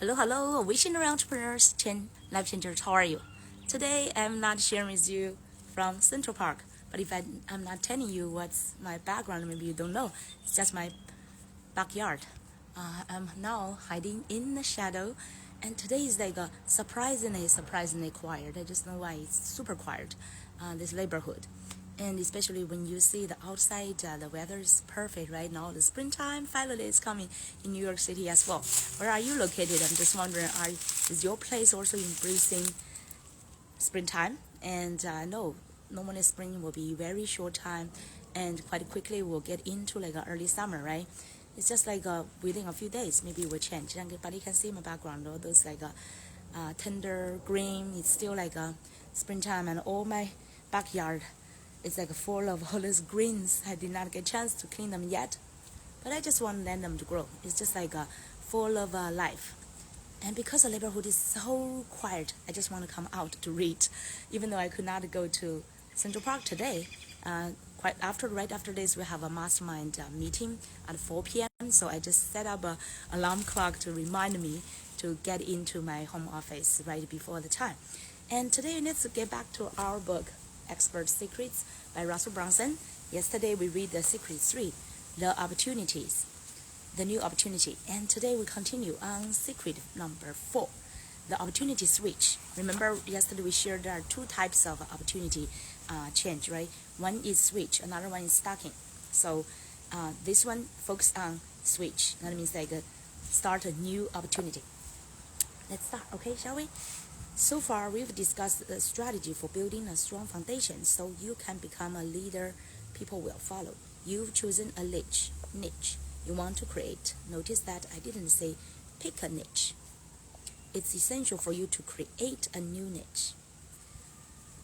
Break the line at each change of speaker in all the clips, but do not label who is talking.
Hello, visionary entrepreneurs, life changers. How are you? Today, I'm not sharing with you from Central Park, but if I'm not telling you what's my background, maybe you don't know. It's just my backyard. I'm now hiding in the shadow, and today is like a surprisingly quiet. I just know why it's super quiet. This neighborhood, and especially when you see the outside, the weather is perfect right now. The springtime finally is coming in New York City as well. Where are you located? I'm just wondering, is your place also embracing springtime? And no, normally spring will be very short time, and quite quickly we'll get into like an early summer, right? It's just like within a few days, maybe it will change. But you can see in my background, all those like tender green. It's still like springtime, and all my backyard is like full of all those greens. I did not get a chance to clean them yet, but I just want to let them to grow. It's just like full of life. And because the neighborhood is so quiet, I just want to come out to read. Even though I could not go to Central Park today, right after this, we have a mastermind meeting at 4 p.m. So I just set up a alarm clock to remind me to get into my home office right before the time. And today, let's get back to our book, Expert Secrets by Russell Brunson. Yesterday, we read the Secret 3, the new opportunity. And today we continue on secret number 4, the opportunity switch. Remember yesterday we shared there are 2 types of opportunity change, right? One is switch, another one is stacking. So this one focus on switch. That means like start a new opportunity. Let's start, okay, shall we? So far we've discussed the strategy for building a strong foundation so you can become a leader people will follow. You've chosen a niche you want to create. Notice that I didn't say pick a niche. It's essential for you to create a new niche.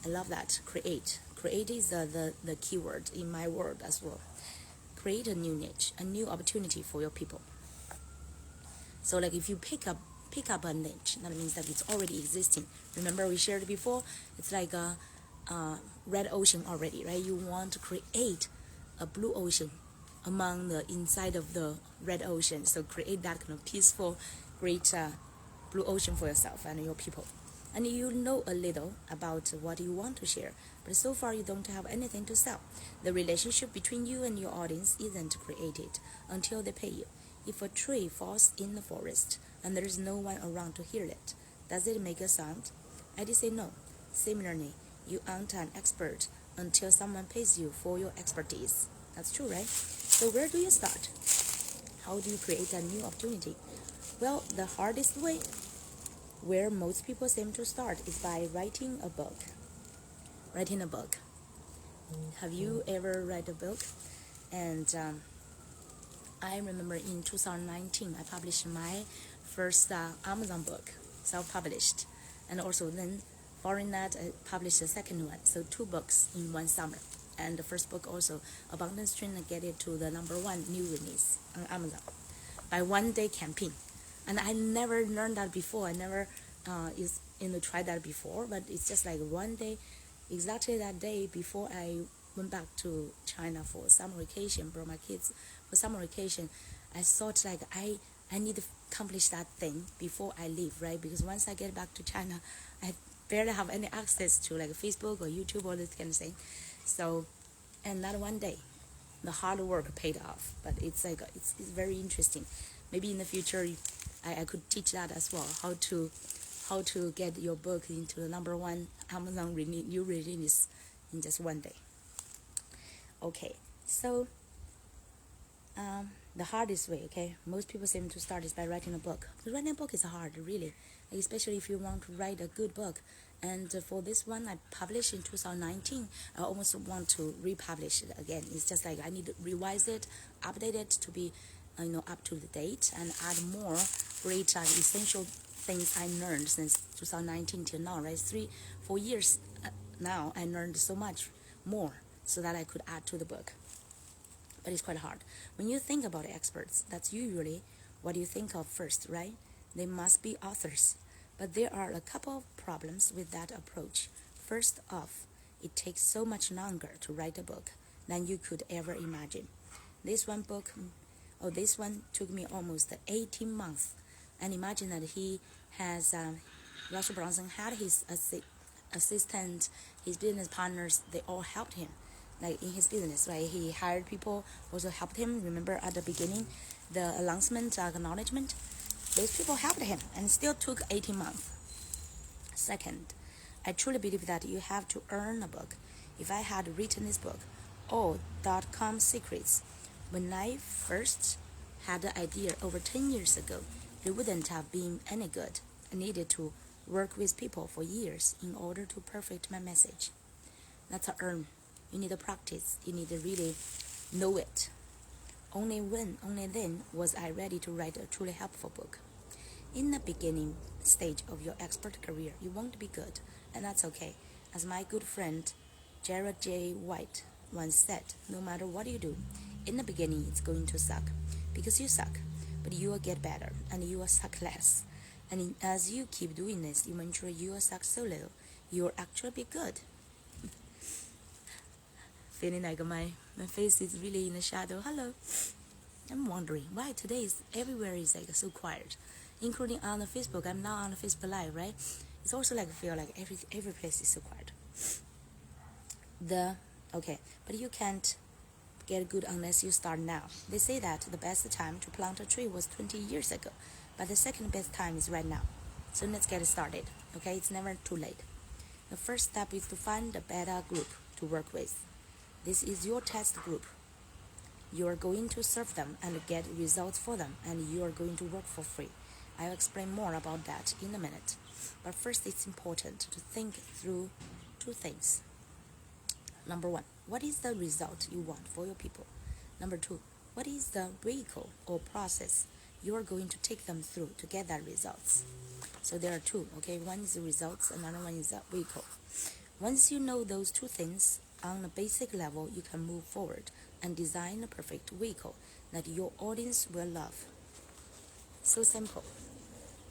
I love that. Create is the keyword in my word as well. Create a new niche, a new opportunity for your people. So like if you pick up a niche, that means that it's already existing. Remember we shared before, it's like a red ocean already, right? You want to create a blue ocean among the inside of the red ocean. So create that kind of peaceful, great blue ocean for yourself and your people. And you know a little about what you want to share, but so far you don't have anything to sell. The relationship between you and your audience isn't created until they pay you. If a tree falls in the forest and there's no one around to hear it, does it make a sound? I did say no. Similarly, you aren't an expert until someone pays you for your expertise. That's true, right? So where do you start? How do you create a new opportunity? Well, the hardest way, where most people seem to start, is by writing a book. Have you ever read a book? And I remember in 2019, I published my first Amazon book, self-published. And also then, following that, I published the second one. So 2 books in one summer. And the first book also, Abundance Train, and get it to the #1 new release on Amazon by 1-day campaign. And I never learned that before. I never tried that before. But it's just like 1 day, exactly that day before I went back to China for summer vacation, brought my kids for summer vacation. I thought like I need to accomplish that thing before I leave, right? Because once I get back to China, I barely have any access to like Facebook or YouTube or this kind of thing. So, and that 1 day, the hard work paid off. But it's like it's very interesting. Maybe in the future, I could teach that as well. How to get your book into the #1 Amazon new release in just 1 day. Okay, so the hardest way, okay, most people seem to start is by writing a book. Because writing a book is hard, really, especially if you want to write a good book. And for this one, I published in 2019. I almost want to republish it again. It's just like I need to revise it, update it to be, up to the date, and add more great essential things I learned since 2019 till now. Right, 3-4 years now, I learned so much more so that I could add to the book. But it's quite hard. When you think about experts, that's usually what you think of first, right? They must be authors. But there are a couple of problems with that approach. First off, it takes so much longer to write a book than you could ever imagine. This one took me almost 18 months And imagine that he has, Russell Brunson had his assistant, his business partners, they all helped him. Like in his business, right? He hired people, also helped him. Remember at the beginning, the announcement, acknowledgement, those people helped him, and it still took 18 months. Second, I truly believe that you have to earn a book. If I had written this book, .com secrets, when I first had the idea over 10 years ago, it wouldn't have been any good. I needed to work with people for years in order to perfect my message. That's a earn. You need to practice. You need to really know it. Only then was I ready to write a truly helpful book. In the beginning stage of your expert career, you won't be good, and that's okay. As my good friend Jared J. White once said, no matter what you do, in the beginning it's going to suck, because you suck, but you will get better, and you will suck less. And as you keep doing this, eventually you will suck so little, you will actually be good. Feeling like my face is really in the shadow. Hello. I'm wondering why today is everywhere is like so quiet, including on the Facebook. I'm now on the Facebook Live, right? It's also like feel like every place is so quiet. But you can't get good unless you start now. They say that the best time to plant a tree was 20 years ago, but the second best time is right now. So let's get started. Okay, it's never too late. The first step is to find a beta group to work with. This is your test group. You are going to serve them and get results for them, and you are going to work for free. I'll explain more about that in a minute. But first, it's important to think through two things. Number one, what is the result you want for your people? Number two, what is the vehicle or process you are going to take them through to get that results? So there are two, okay? One is the results, another one is the vehicle. Once you know those two things, on a basic level, you can move forward and design a perfect vehicle that your audience will love. So simple.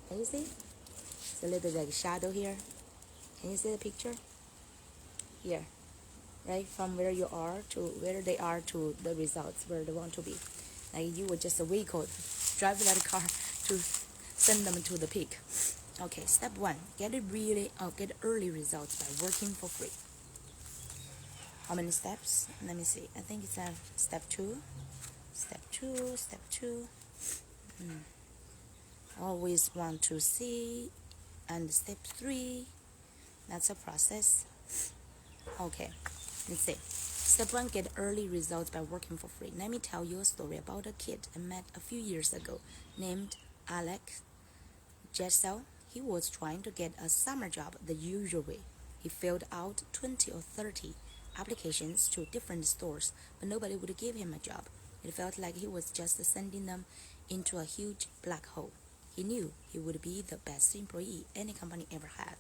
Can you see? It's a little bit like shadow here. Can you see the picture? Here. Right? From where you are to where they are to the results where they want to be. Like you were just a vehicle, drive that car to send them to the peak. Okay, step one, get early results by working for free. How many steps? Let me see. I think it's step two. Always want to see. And step three. That's a process. Okay, let's see. Step one, get early results by working for free. Let me tell you a story about a kid I met a few years ago named Alex Jessel. He was trying to get a summer job the usual way. He filled out 20 or 30 applications to different stores, but nobody would give him a job. It felt like he was just sending them into a huge black hole. He knew he would be the best employee any company ever had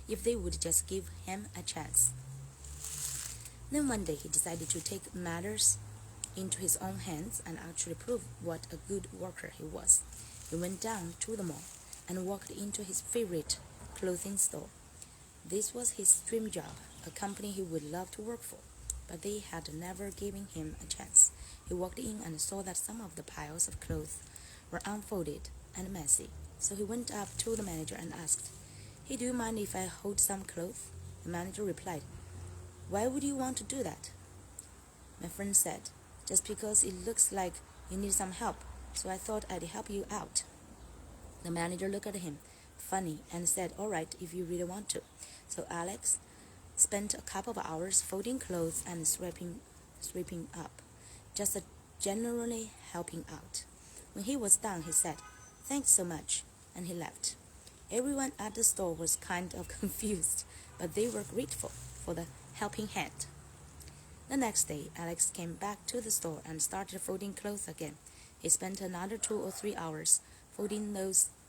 if they would just give him a chance. Then one day he decided to take matters into his own hands and actually prove what a good worker he was. He went down to the mall and walked into his favorite clothing store. This was his dream job, a company he would love to work for, but they had never given him a chance. He walked in and saw that some of the piles of clothes were unfolded and messy, so he went up to the manager and asked, "Hey, do you mind if I hold some clothes?" The manager replied, "Why would you want to do that?" My friend said, "Just because it looks like you need some help, so I thought I'd help you out." The manager looked at him funny and said, "All right, if you really want to." So Alex spent a couple of hours folding clothes and sweeping up, just generally helping out. When he was done, he said, "Thanks so much," and he left. Everyone at the store was kind of confused, but they were grateful for the helping hand. The next day, Alex came back to the store and started folding clothes again. He spent another 2 or 3 hours folding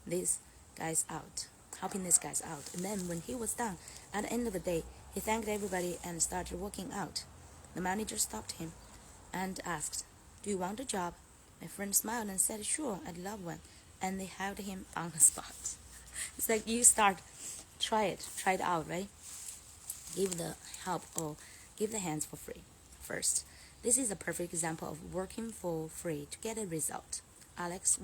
these guys out, helping these guys out. And then when he was done, at the end of the day, he thanked everybody and started walking out. The manager stopped him and asked, "Do you want a job?" My friend smiled and said, "Sure, I'd love one." And they hired him on the spot. It's like you try it out, right? Give the help or give the hands for free. First, this is a perfect example of working for free to get a result. Alex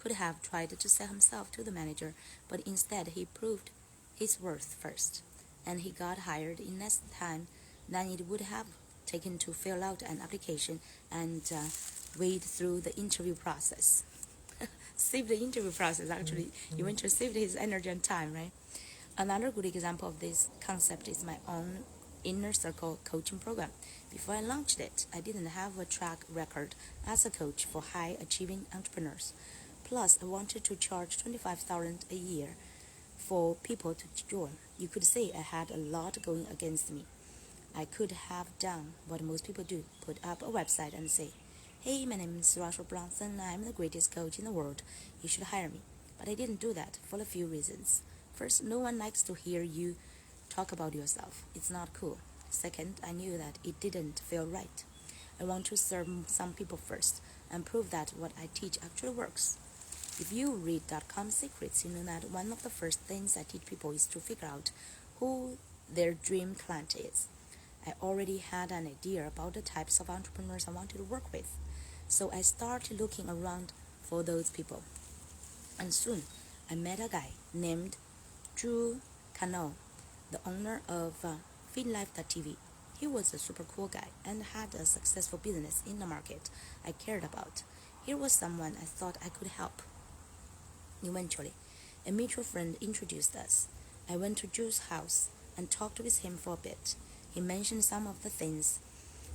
could have tried to sell himself to the manager, but instead he proved his worth first, and he got hired in less time than it would have taken to fill out an application and wade through the interview process. Save the interview process, actually. You want to save his energy and time, right? Another good example of this concept is my own inner circle coaching program. Before I launched it, I didn't have a track record as a coach for high achieving entrepreneurs. Plus, I wanted to charge $25,000 a year for people to join. You could say I had a lot going against me. I could have done what most people do, put up a website and say, "Hey, my name is Brunson. I'm the greatest coach in the world. You should hire me." But I didn't do that for a few reasons. First, no one likes to hear you talk about yourself. It's not cool. Second, I knew that it didn't feel right. I want to serve some people first and prove that what I teach actually works. If you read .com secrets, you know that one of the first things I teach people is to figure out who their dream client is. I already had an idea about the types of entrepreneurs I wanted to work with, so I started looking around for those people. And soon, I met a guy named Zheng, the owner of FeedLife.tv. He was a super cool guy and had a successful business in the market I cared about. Here was someone I thought I could help. Eventually, a mutual friend introduced us. I went to Zheng's house and talked with him for a bit. He mentioned some of the things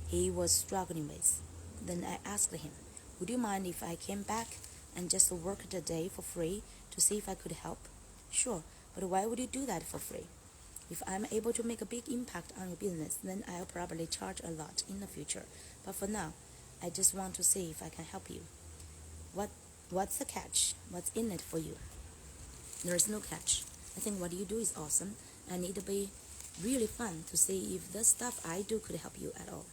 he was struggling with. Then I asked him, "Would you mind if I came back and just worked a day for free to see if I could help?" "Sure, but why would you do that for free?" "If I'm able to make a big impact on your business, then I'll probably charge a lot in the future. But for now, I just want to see if I can help you." What's the catch? What's in it for you?" "There is no catch. I think what you do is awesome, and it'd be really fun to see if the stuff I do could help you at all."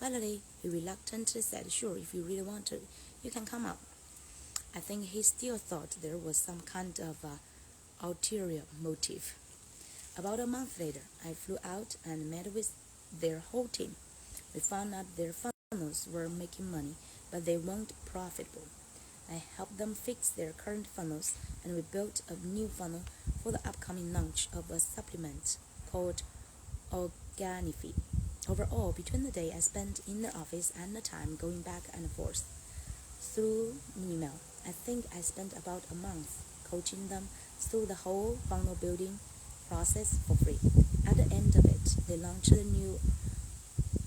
Finally, he reluctantly said, "Sure, if you really want to, you can come out." I think he still thought there was some kind of ulterior motive. About a month later, I flew out and met with their whole team. We found out their funnels were making money, but they weren't profitable. I helped them fix their current funnels, and we built a new funnel for the upcoming launch of a supplement called Organifi. Overall, between the day I spent in their office and the time going back and forth through email, I think I spent about a month coaching them through the whole funnel building process for free. At the end of it, they launched a new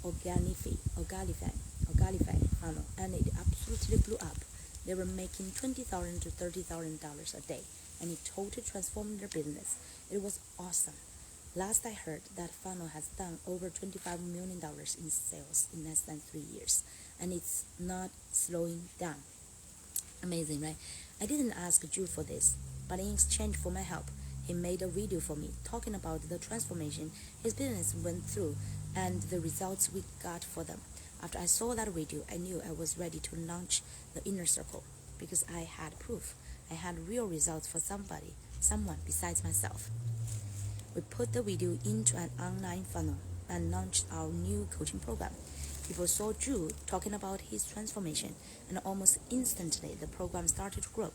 Organifi funnel, and it absolutely blew up. They were making $20,000 to $30,000 a day, and it totally transformed their business. It was awesome. Last I heard, that funnel has done over $25 million in sales in less than 3 years, and it's not slowing down. Amazing, right? I didn't ask Drew for this, but in exchange for my help, he made a video for me talking about the transformation his business went through and the results we got for them. After I saw that video, I knew I was ready to launch the inner circle because I had proof. I had real results for someone besides myself. We put the video into an online funnel and launched our new coaching program. People saw Drew talking about his transformation, and almost instantly the program started to grow.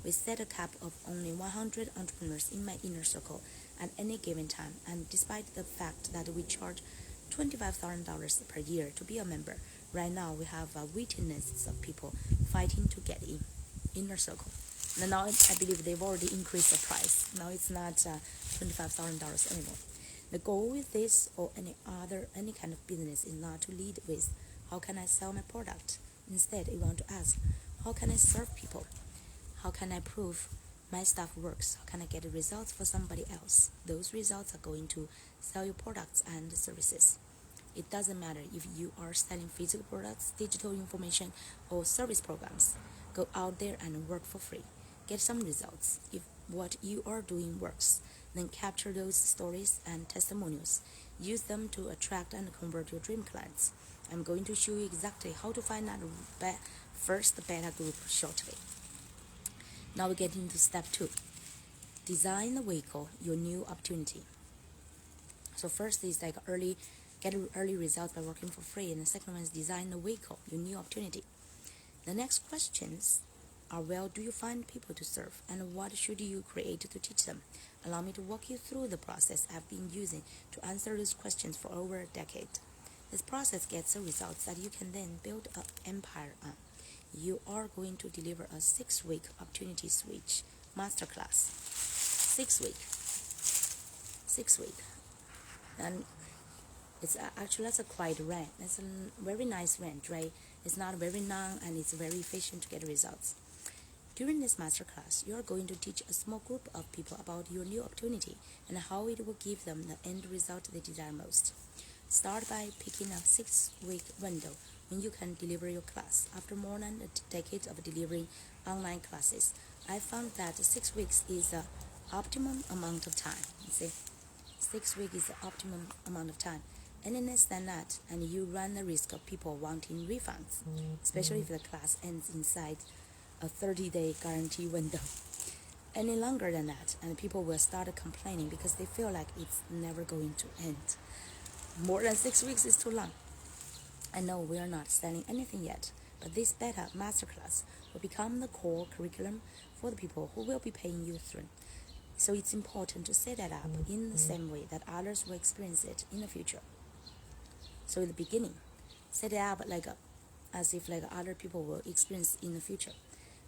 We set a cap of only 100 entrepreneurs in my inner circle at any given time, and despite the fact that we charge $25,000 per year to be a member, right now we have waiting lists of people fighting to get in inner circle. And now I believe they've already increased the price. Now it's not $25,000 anymore. The goal with this or any kind of business is not to lead with how can I sell my product. Instead, you want to ask, how can I serve people? How can I prove my stuff works? How can I get results for somebody else? Those results are going to sell your products and services. It doesn't matter if you are selling physical products, digital information, or service programs. Go out there and work for free. Get some results. If what you are doing works, then capture those stories and testimonials. Use them to attract and convert your dream clients. I'm going to show you exactly how to find that first beta group shortly. Now we get into step 2. Design the vehicle, your new opportunity. So first is like get early results by working for free, and the second one is design the vehicle, your new opportunity. The next questions where do you find people to serve, and what should you create to teach them? Allow me to walk you through the process I've been using to answer those questions for over a decade. This process gets the results that you can then build an empire on. You are going to deliver a 6-week opportunity switch masterclass. 6 week. 6 week. And it's actually that's a quite range. It's a very nice range, right? It's not very long and it's very efficient to get results. During this masterclass, you are going to teach a small group of people about your new opportunity and how it will give them the end result they desire most. Start by picking a 6-week window when you can deliver your class. After more than a decade of delivering online classes, I found that 6 weeks is the optimum amount of time. You see, 6 weeks is the optimum amount of time. Any less than that, and you run the risk of people wanting refunds, especially if the class ends inside a 30-day guarantee window. Any longer than that, and people will start complaining because they feel like it's never going to end. More than 6 weeks is too long. I know we are not selling anything yet, but this beta masterclass will become the core curriculum for the people who will be paying you through. So it's important to set that up in the same way that others will experience it in the future. So in the beginning, set it up as if other people will experience in the future.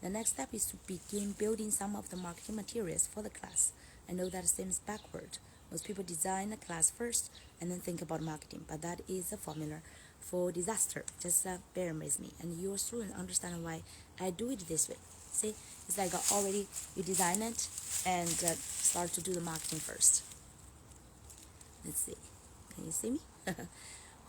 The next step is to begin building some of the marketing materials for the class. I know that seems backward. Most people design a class first and then think about marketing, but that is a formula for disaster. Just bear with me, and your student understand why I do it this way. See, it's already you design it and start to do the marketing first. Let's see. Can you see me?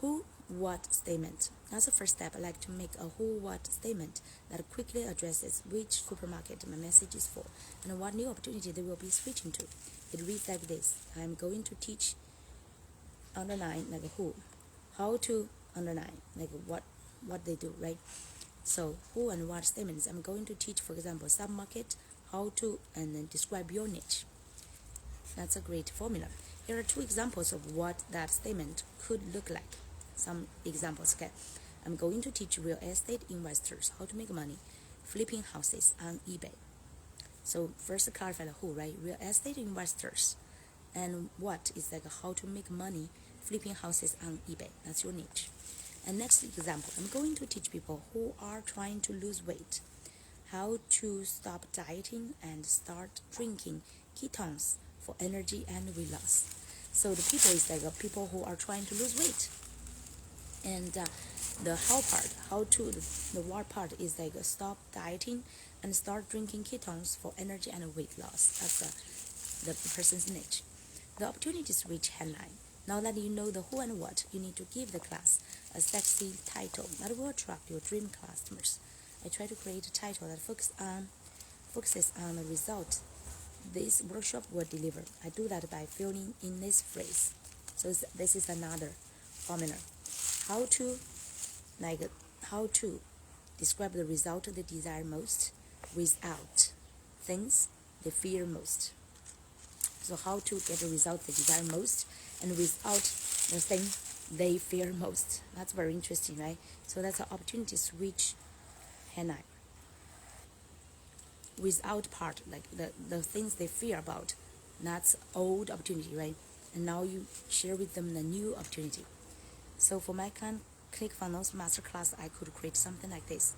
Who, what statement. As a first step, I like to make a who, what statement that quickly addresses which supermarket my message is for and what new opportunity they will be switching to. It reads like this. I'm going to teach underline who, how to underline what they do, right? So who and what statements. I'm going to teach, for example, submarket, how to, and then describe your niche. That's a great formula. Here are 2 examples of what that statement could look like. Some examples, okay? I'm going to teach real estate investors how to make money flipping houses on eBay. So first clarify the who, right? Real estate investors. And what is how to make money flipping houses on eBay. That's your niche. And next example, I'm going to teach people who are trying to lose weight how to stop dieting and start drinking ketones for energy and weight loss. So the people is people who are trying to lose weight. And the how part, the what part is stop dieting and start drinking ketones for energy and weight loss. That's the person's niche. The opportunity switch headline. Now that you know the who and what, you need to give the class a sexy title that will attract your dream customers. I try to create a title that focuses on the result this workshop will deliver. I do that by filling in this phrase. So this is another formula. How to describe the result they desire most without things they fear most. So how to get the result they desire most and without the thing they fear most. That's very interesting, right? So that's an opportunity switch headline. Without part, the things they fear about, that's old opportunity, right? And now you share with them the new opportunity. So for my ClickFunnels masterclass, I could create something like this.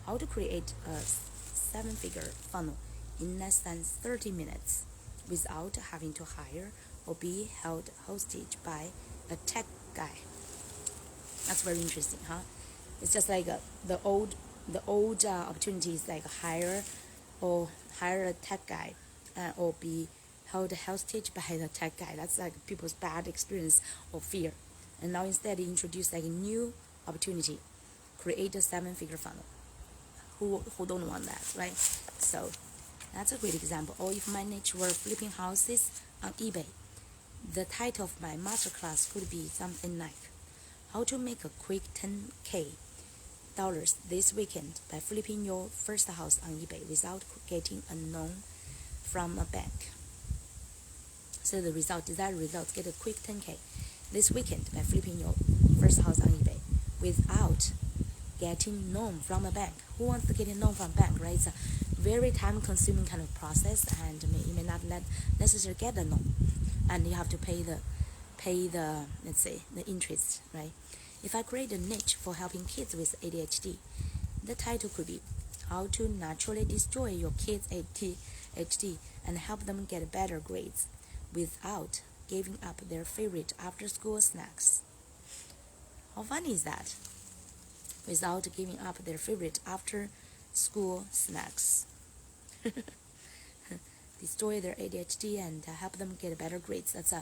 How to create a 7-figure funnel in less than 30 minutes without having to hire or be held hostage by a tech guy. That's very interesting, huh? It's just the old opportunities hire a tech guy or be held hostage by the tech guy. That's people's bad experience or fear. And now instead introduce a new opportunity, create a 7-figure funnel. Who don't want that, right? So that's a great example. Or if my niche were flipping houses on eBay, the title of my masterclass could be something like how to make a quick $10K this weekend by flipping your first house on eBay without getting a loan from a bank. So the desired result, get a quick $10K this weekend by flipping your first house on eBay without getting loan from a bank. Who wants to get a loan from a bank, right? very time-consuming kind of process, and you may not necessarily get the loan, and you have to pay the let's say the interest, right? If I create a niche for helping kids with ADHD, the title could be "How to Naturally Destroy Your Kids' ADHD and Help Them Get Better Grades Without Giving Up Their Favorite After-School Snacks." How funny is that? Without giving up their favorite after-school snacks. Destroy their ADHD and help them get better grades. That's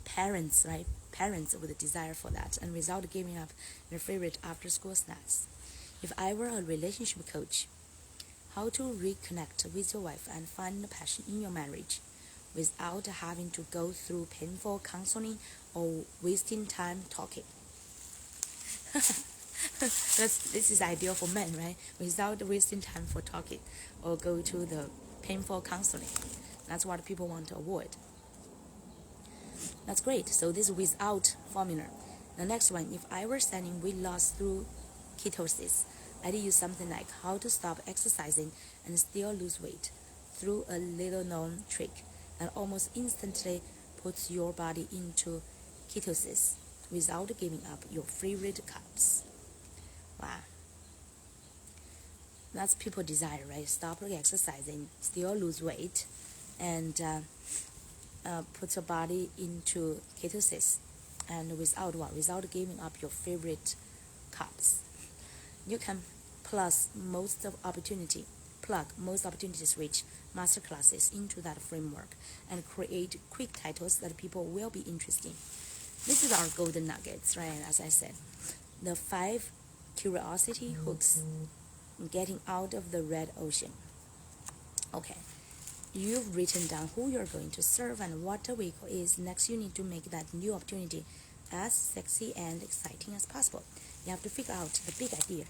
parents, right? Parents with a desire for that, and without giving up their favorite after-school snacks. If I were a relationship coach, how to reconnect with your wife and find the passion in your marriage without having to go through painful counseling or wasting time talking. This is ideal for men, right? Without wasting time for talking or go to the painful counseling. That's what people want to avoid. That's great. So this is without formula. The next one, if I were selling weight loss through ketosis, I'd use something like how to stop exercising and still lose weight through a little known trick that almost instantly puts your body into ketosis without giving up your favorite carbs. Wow. That's people desire, right? Stop exercising, still lose weight, and put your body into ketosis, and without giving up your favorite carbs. You can plug most opportunities rich masterclasses into that framework and create quick titles that people will be interested in. This is our golden nuggets, right? As I said, the 5 curiosity hooks, getting out of the red ocean. Okay, you've written down who you're going to serve and what the vehicle is. Next, you need to make that new opportunity as sexy and exciting as possible. You have to figure out the big idea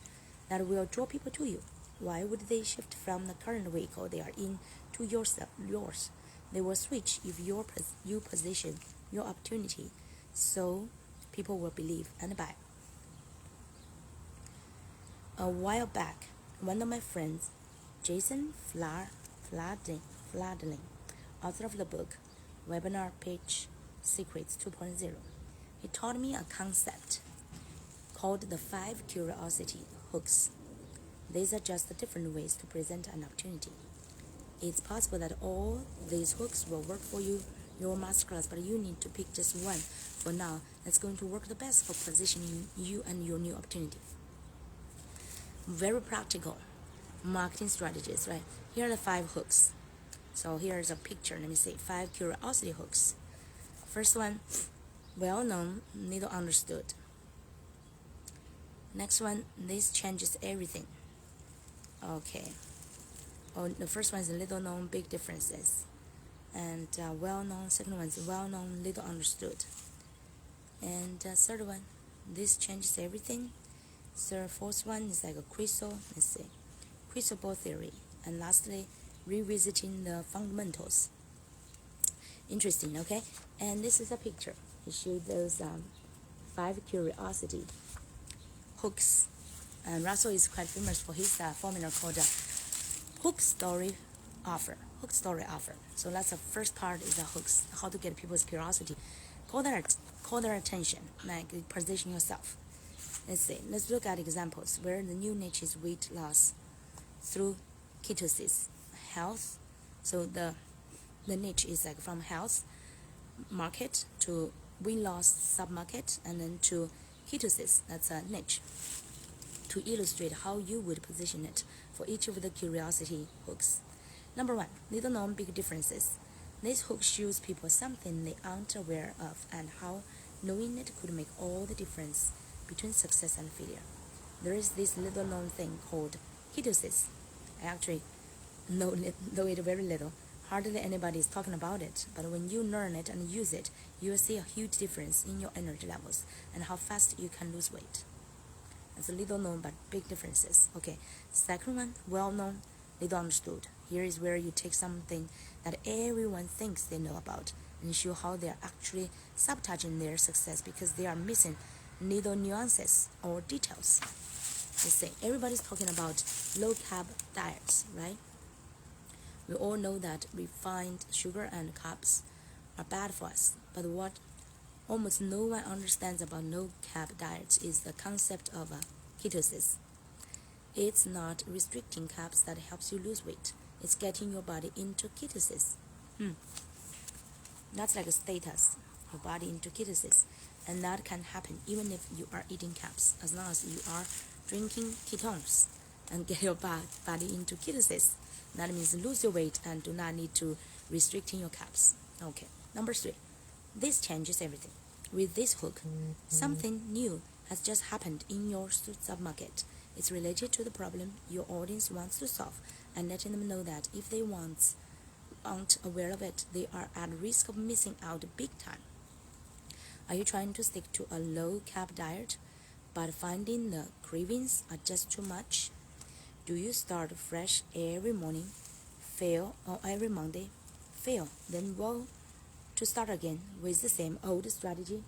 that will draw people to you. Why would they shift from the current vehicle they are in to yours? They will switch if you position your opportunity so people will believe and buy. A while back, one of my friends, Jason Fladling, author of the book Webinar Pitch Secrets 2.0, he taught me a concept called the 5 curiosity hooks. These are just different ways to present an opportunity. It's possible that all these hooks will work for your masterclass, but you need to pick just one for now that's going to work the best for positioning you and your new opportunity. Very practical marketing strategies, right? Here are the 5 hooks. So here's a picture. Let me see. 5 curiosity hooks. First one, well known, little understood. Next one, this changes everything. Okay. Oh, the first one is little known, big differences. And well known, second one is well known, little understood. And third one, this changes everything. So fourth one is like a crystal ball theory. And lastly, revisiting the fundamentals. Interesting, okay? And this is a picture. It shows those 5 curiosity hooks. And Russell is quite famous for his formula called hook story offer. So that's the first part is the hooks, how to get people's curiosity. Call their attention, like position yourself. Let's look at examples where the new niche is weight loss through ketosis, health. So the niche is like from health market to weight loss sub-market, and then to ketosis. That's a niche. To illustrate how you would position it for each of the curiosity hooks. Number 1, little known, big differences. This hook shows people something they aren't aware of and how knowing it could make all the difference between success and failure. There is this little known thing called ketosis. I actually know it very little. Hardly anybody is talking about it, but when you learn it and use it, you will see a huge difference in your energy levels and how fast you can lose weight. It's a little known but big differences. Okay, second one, well known, little understood. Here is where you take something that everyone thinks they know about and show how they are actually sabotaging their success because they are missing little nuances or details. Let's say everybody's talking about low carb diets, right? We all know that refined sugar and carbs are bad for us, but what almost no one understands about no-carb diets is the concept of ketosis. It's not restricting carbs that helps you lose weight. It's getting your body into ketosis. That's like a status, your body into ketosis. And that can happen even if you are eating carbs, as long as you are drinking ketones and get your body into ketosis. That means lose your weight and do not need to restricting your carbs. Okay, number 3. This changes everything. With this hook, something new has just happened in your submarket. It's related to the problem your audience wants to solve, and letting them know that if they aren't aware of it, they are at risk of missing out big time. Are you trying to stick to a low-carb diet, but finding the cravings are just too much? Do you start fresh every morning, fail, or every Monday, fail, then vow to start again with the same old strategy?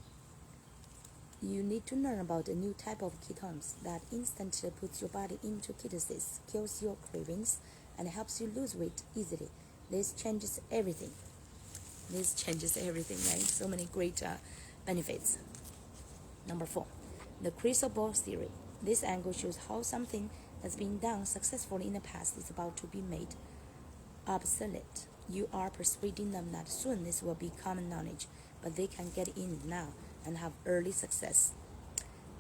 You need to learn about a new type of ketones that instantly puts your body into ketosis, kills your cravings, and helps you lose weight easily. This changes everything. Right? So many great benefits. Number 4, the crystal ball theory. This angle shows how something that's been done successfully in the past is about to be made obsolete. You are persuading them that soon this will be common knowledge, but they can get in now and have early success.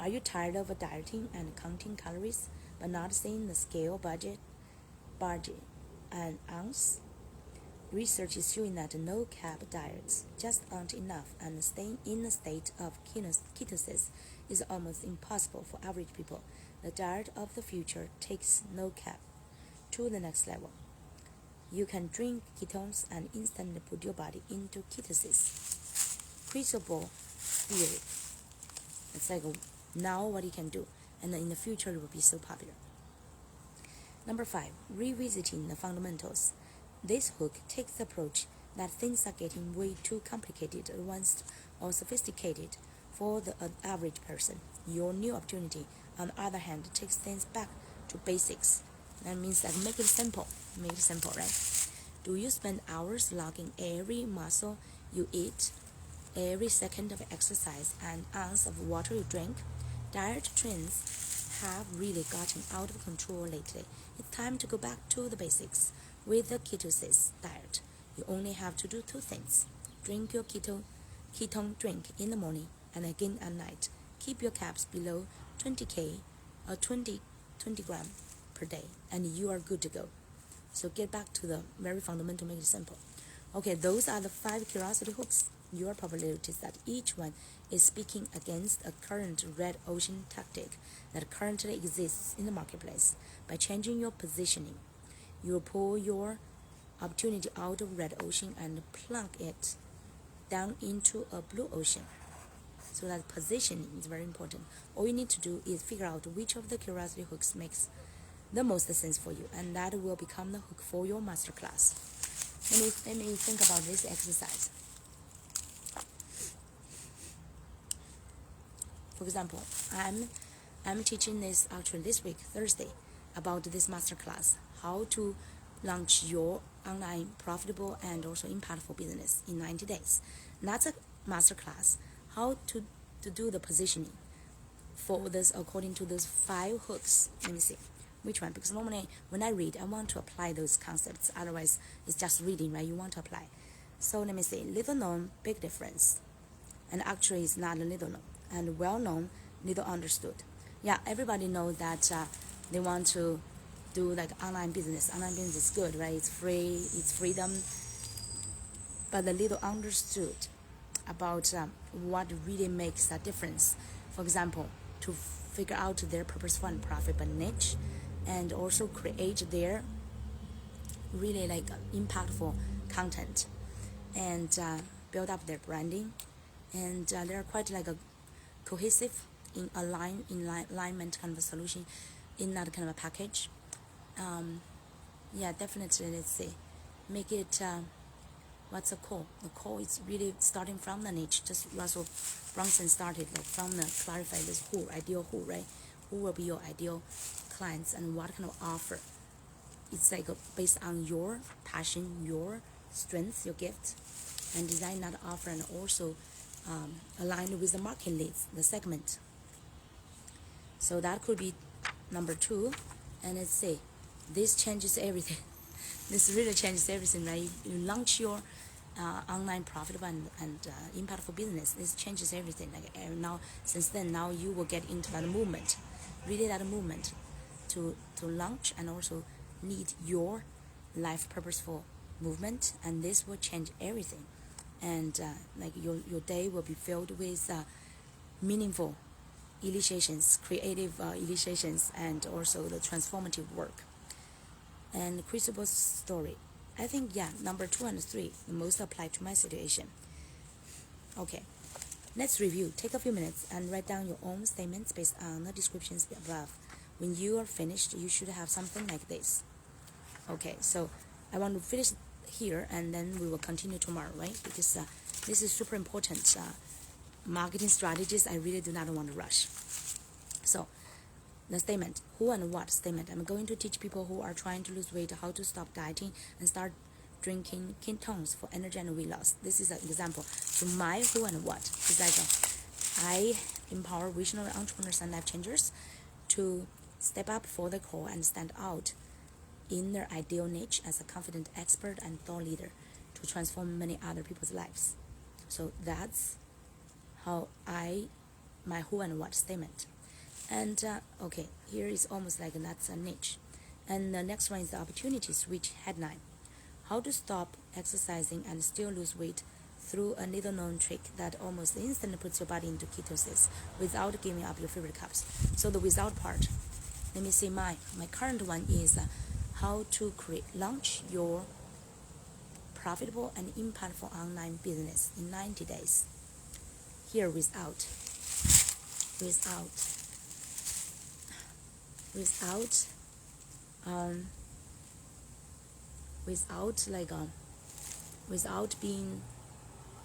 Are you tired of dieting and counting calories, but not seeing the scale, budget, and ounce? Research is showing that no-carb diets just aren't enough, and staying in a state of ketosis is almost impossible for average people. The diet of the future takes no-carb to the next level. You can drink ketones and instantly put your body into ketosis. Crystal ball theory. It's like now what you can do, and then in the future it will be so popular. Number 5, revisiting the fundamentals. This hook takes the approach that things are getting way too complicated, advanced, or sophisticated for the average person. Your new opportunity, on the other hand, takes things back to basics. That means that make it simple, right? Do you spend hours logging every muscle you eat, every second of exercise, and ounce of water you drink? Diet trends have really gotten out of control lately. It's time to go back to the basics. With the ketosis diet, you only have to do 2 things. Drink your ketone drink in the morning and again at night. Keep your carbs below 20 grams per day, and you are good to go. So get back to the very fundamental, make it simple. Okay, those are the 5 curiosity hooks. You are probably noticed that each one is speaking against a current red ocean tactic that currently exists in the marketplace. By changing your positioning, you pull your opportunity out of red ocean and plunk it down into a blue ocean. So that positioning is very important. All you need to do is figure out which of the curiosity hooks makes the most sense for you, and that will become the hook for your masterclass. Let me think about this exercise. For example, I'm teaching this actually this week, Thursday, about this masterclass, how to launch your online profitable and also impactful business in 90 days. And that's a masterclass, how to do the positioning for this according to those 5 hooks. Let me see which one, because normally when I read, I want to apply those concepts. Otherwise, it's just reading, right? You want to apply. So let me see, little known, big difference. And actually it's not a little known, and well known, little understood. Yeah, everybody knows that they want to do like online business. Online business is good, right? It's free, it's freedom. But the little understood about what really makes a difference. For example, to figure out their purposeful and profitable niche, and also create their really like impactful content, and build up their branding, and they're quite like a cohesive in alignment kind of a solution in that kind of a package. Yeah, definitely. Let's see, make it what's the call? The call is really starting from the niche. Just Russell Brunson started like from the clarify this who, ideal who, right? Who will be your ideal clients and what kind of offer it's like based on your passion, your strength, your gift, and design that offer and also aligned with the market needs, the segment. So that could be number 2. And let's say this changes everything. This really changes everything, right? You launch your online profitable and impactful business. This changes everything. Like now, since then, now you will get into that movement, really that movement to launch and also lead your life purposeful movement, and this will change everything. And like your day will be filled with meaningful initiations, creative initiations, and also the transformative work. And Crucible's story, I think, yeah, number 2 and 3, the most apply to my situation. Okay, let's review. Take a few minutes and write down your own statements based on the descriptions above. When you are finished, you should have something like this. Okay, so I want to finish here and then we will continue tomorrow, right? Because this is super important. Marketing strategies, I really do not want to rush. So the statement, who and what statement. I'm going to teach people who are trying to lose weight how to stop dieting and start drinking ketones for energy and weight loss. This is an example. So my who and what is like I empower visionary entrepreneurs and life changers to step up for the call and stand out in their ideal niche as a confident expert and thought leader to transform many other people's lives. So that's how my who and what statement. And okay, here is almost like that's a niche. And the next one is the opportunity switch headline. How to stop exercising and still lose weight through a little known trick that almost instantly puts your body into ketosis without giving up your favorite carbs. So the without part, let me see my current one is how to launch your profitable and impactful online business in 90 days. Here without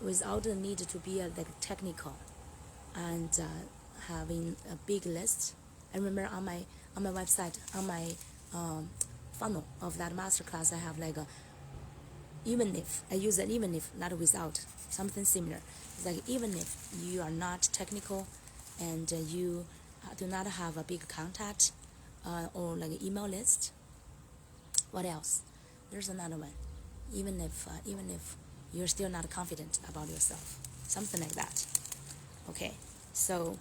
without the need to be like technical and having a big list. I remember on my website, on my funnel of that masterclass, I have like even if I use an even if, not without, something similar. It's like even if you are not technical and you do not have a big contact or like an email list. What else? There's another one. Even if you're still not confident about yourself, something like that. Okay, so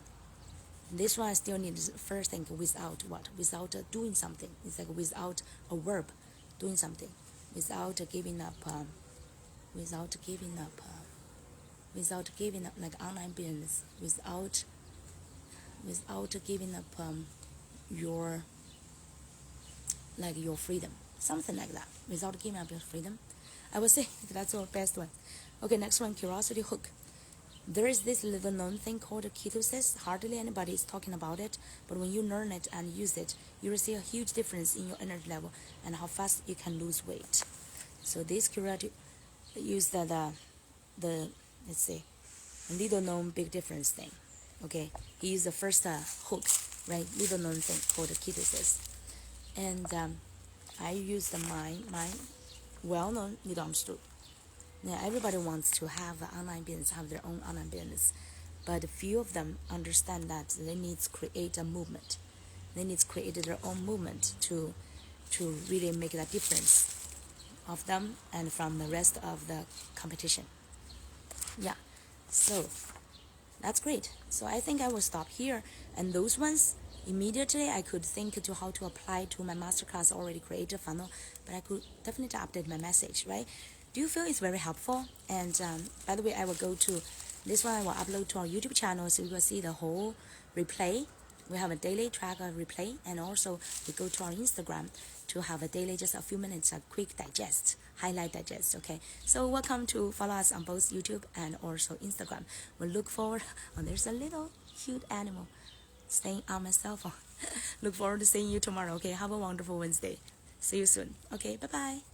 this one I still need to first think without what? Without doing something. It's like without a verb, doing something, without giving up like online business, without giving up your freedom, something like that. Without giving up your freedom, I would say that's our best one. Okay, next one, curiosity hook. There is this little known thing called ketosis. Hardly anybody is talking about it, but when you learn it and use it, you will see a huge difference in your energy level and how fast you can lose weight. So this curiosity use the let's say little known big difference thing. Okay, he used the first hook, right? Little known thing called ketosis, and I used my well known, little understood. Now everybody wants to have an online business, have their own online business, but few of them understand that they need to create a movement. They need to create their own movement to really make that difference of them and from the rest of the competition. Yeah, so that's great. So I think I will stop here, and those ones immediately I could think to how to apply to my masterclass already created funnel, but I could definitely update my message, right? Do you feel it's very helpful? And by the way, I will go to this one. I will upload to our YouTube channel, so you will see the whole replay. We have a daily track of replay, and also we go to our Instagram to have a daily, just a few minutes, a quick digest, highlight digest. Okay, so welcome to follow us on both YouTube and also Instagram. We look forward. Oh, there's a little cute animal staying on my cell phone. Look forward to seeing you tomorrow. Okay, have a wonderful Wednesday. See you soon. Okay, bye bye.